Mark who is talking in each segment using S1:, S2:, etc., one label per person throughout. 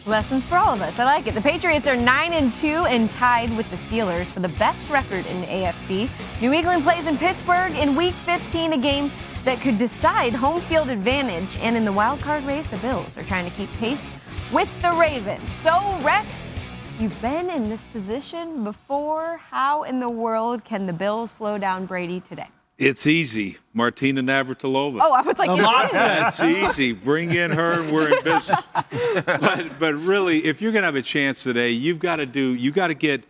S1: Lessons for all of us. I like it. The Patriots are 9-2 and tied with the Steelers for the best record in the AFC. New England plays in Pittsburgh in Week 15, a game that could decide home field advantage. And in the wild card race, the Bills are trying to keep pace with the Ravens. So, Rex, you've been in this position before. How in the world can the Bills slow down Brady today?
S2: It's easy. Martina Navratilova.
S1: Oh, I was like,
S2: That's easy. Bring in her. We're in business. But really, if you're going to have a chance today, you got to get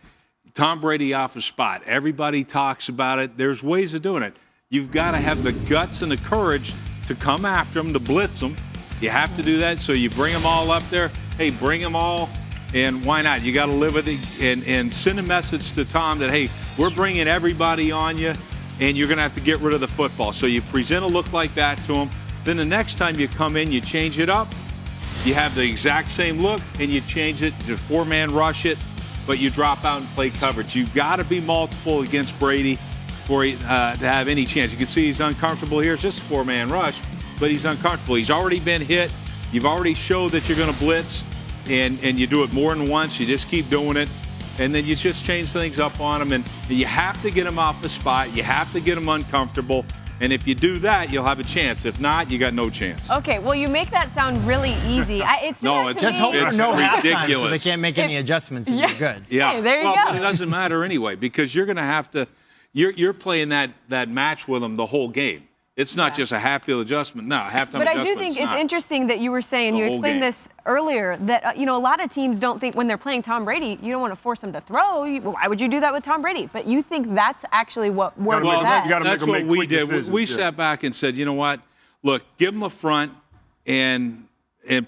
S2: Tom Brady off the spot. Everybody talks about it. There's ways of doing it. You've got to have the guts and the courage to come after them, to blitz them. You have to do that. So you bring them all up there. Hey, bring them all. And why not? You got to live with it and send a message to Tom that, hey, we're bringing everybody on you. And you're going to have to get rid of the football. So you present a look like that to them. Then the next time you come in, you change it up. You have the exact same look, and you change it to four-man rush it, but you drop out and play coverage. You've got to be multiple against Brady for to have any chance. You can see he's uncomfortable here. It's just a four-man rush, but he's uncomfortable. He's already been hit. You've already showed that you're going to blitz, and you do it more than once. You just keep doing it. And then you just change things up on them, and you have to get them off the spot. You have to get them uncomfortable. And if you do that, you'll have a chance. If not, you got no chance.
S1: Okay, well, you make that sound really easy.
S2: It's just
S3: ridiculous. So they can't make any adjustments, and you're good.
S2: Yeah,
S1: hey, there you go.
S2: But it doesn't matter anyway, because you're going to have to you're playing that match with them the whole game. It's not just a half-field adjustment. No, halftime adjustment.
S1: But I do think it's interesting that you were saying, you explained this earlier, that a lot of teams don't think when they're playing Tom Brady, you don't want to force them to throw. Why would you do that with Tom Brady? But you think that's actually what works best.
S2: That's what we did. We sat back and said, you know what? Look, give them a front and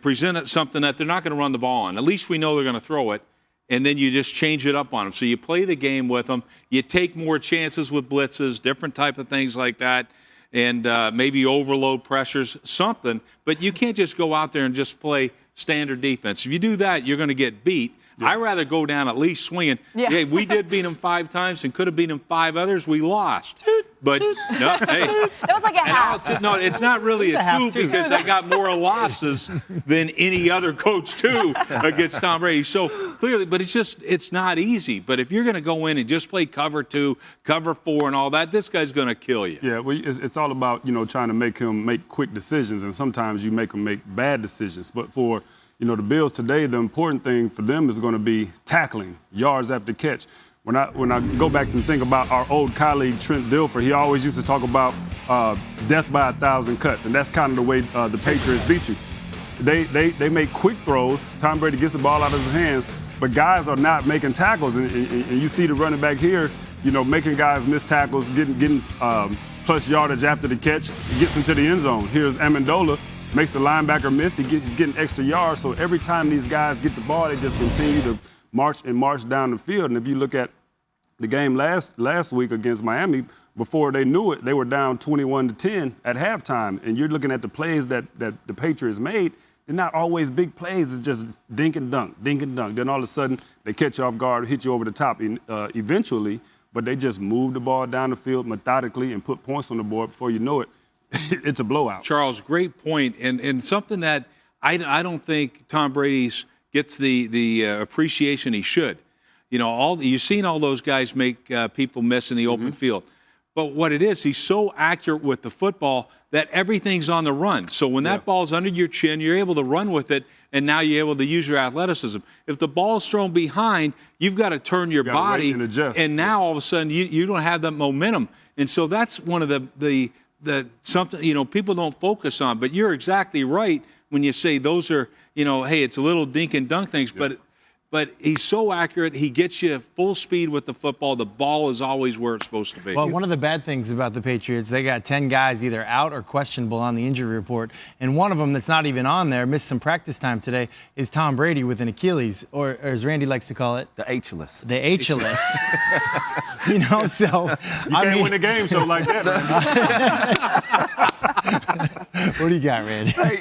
S2: present it something that they're not going to run the ball on. At least we know they're going to throw it. And then you just change it up on them. So you play the game with them. You take more chances with blitzes, different type of things like that. And maybe overload pressures, something. But you can't just go out there and just play standard defense. If you do that, you're going to get beat. Yeah. I'd rather go down at least swinging. Yeah. Hey, we did beat them 5 times and could have beat them 5 others. We lost. But, no, hey.
S1: That was like a half.
S2: No, it's not really a 2 because they got more losses than any other coach, too, against Tom Brady. So, clearly, but it's not easy. But if you're going to go in and just play cover 2, cover 4 and all that, this guy's going to kill you.
S4: Yeah, well, it's all about, trying to make him make quick decisions. And sometimes you make him make bad decisions. But for the Bills today, the important thing for them is going to be tackling, yards after catch. When I go back and think about our old colleague Trent Dilfer, he always used to talk about death by 1,000 cuts, and that's kind of the way the Patriots beat you. They make quick throws. Tom Brady gets the ball out of his hands, but guys are not making tackles, and you see the running back here, making guys miss tackles, getting plus yardage after the catch, gets into the end zone. Here's Amendola. Makes the linebacker miss. He's getting extra yards. So every time these guys get the ball, they just continue to march down the field. And if you look at the game last week against Miami, before they knew it, they were down 21-10 at halftime. And you're looking at the plays that the Patriots made. They're not always big plays. It's just dink and dunk, dink and dunk. Then all of a sudden, they catch you off guard, hit you over the top eventually. But they just move the ball down the field methodically and put points on the board before you know it. It's a blowout.
S2: Charles, great point, and something that I don't think Tom Brady's gets the appreciation he should. You've seen all those guys make people miss in the open field. But what it is, he's so accurate with the football that everything's on the run. So when that ball's under your chin, you're able to run with it, and now you're able to use your athleticism. If the ball's thrown behind, you've got to turn your body, and now all of a sudden you don't have that momentum. And so that's one of the something people don't focus on, but you're exactly right when you say those are hey, it's a little dink and dunk things, but he's so accurate. He gets you full speed with the football. The ball is always where it's supposed to be.
S3: Well, one of the bad things about the Patriots, they got 10 guys either out or questionable on the injury report, and one of them that's not even on there, missed some practice time today, is Tom Brady with an Achilles, or as Randy likes to call it,
S5: the H-less.
S3: The H-less. So
S4: you can't win the game so like that.
S3: What do you got, Randy?
S5: Hey,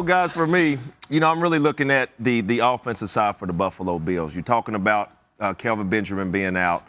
S5: guys, for me, I'm really looking at the offensive side for the Buffalo Bills. You're talking about Kelvin Benjamin being out.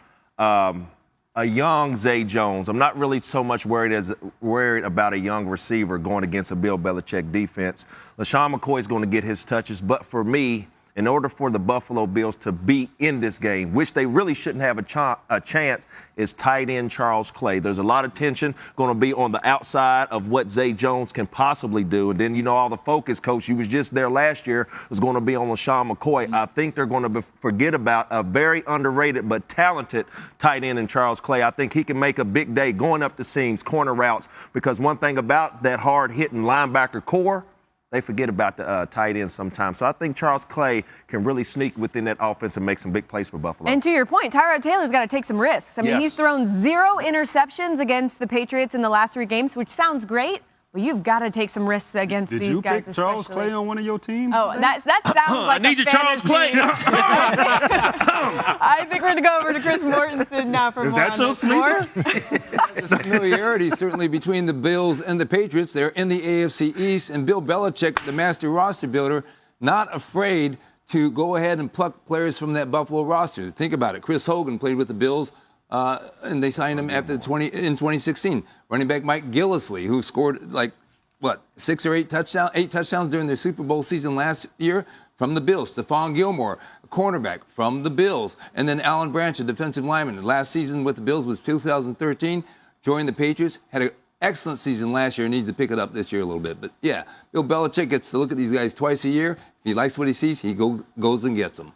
S5: a young Zay Jones. I'm not really so much worried about a young receiver going against a Bill Belichick defense. LaShawn McCoy is going to get his touches, but for me, in order for the Buffalo Bills to be in this game, which they really shouldn't have a chance, is tight end Charles Clay. There's a lot of tension going to be on the outside of what Zay Jones can possibly do. And then, you know, all the focus, Coach, you was just there last year, was going to be on LaShawn McCoy. I think they're going to forget about a very underrated but talented tight end in Charles Clay. I think he can make a big day going up the seams, corner routes, because one thing about that hard-hitting linebacker core, they forget about the tight end sometimes. So I think Charles Clay can really sneak within that offense and make some big plays for Buffalo.
S1: And to your point, Tyrod Taylor's got to take some risks. I mean, he's thrown 0 interceptions against the Patriots in the last 3 games, which sounds great. Well, you've got to take some risks against these guys.
S4: Did you pick Charles Clay on one of your teams?
S1: Oh, that sounds like
S5: I need your Charles Clay.
S1: I think we're going to go over to Chris Mortensen now for more on this.
S6: There's familiarity certainly between the Bills and the Patriots. They're in the AFC East, and Bill Belichick, the master roster builder, not afraid to go ahead and pluck players from that Buffalo roster. Think about it. Chris Hogan played with the Bills, and they signed him after in 2016. Running back Mike Gillislee, who scored 6 or 8 touchdowns during their Super Bowl season last year from the Bills. Stephon Gilmore, a cornerback from the Bills. And then Alan Branch, a defensive lineman. Last season with the Bills was 2013. Joined the Patriots. Had an excellent season last year. Needs to pick it up this year a little bit. But, yeah, Bill Belichick gets to look at these guys twice a year. If he likes what he sees, he goes and gets them.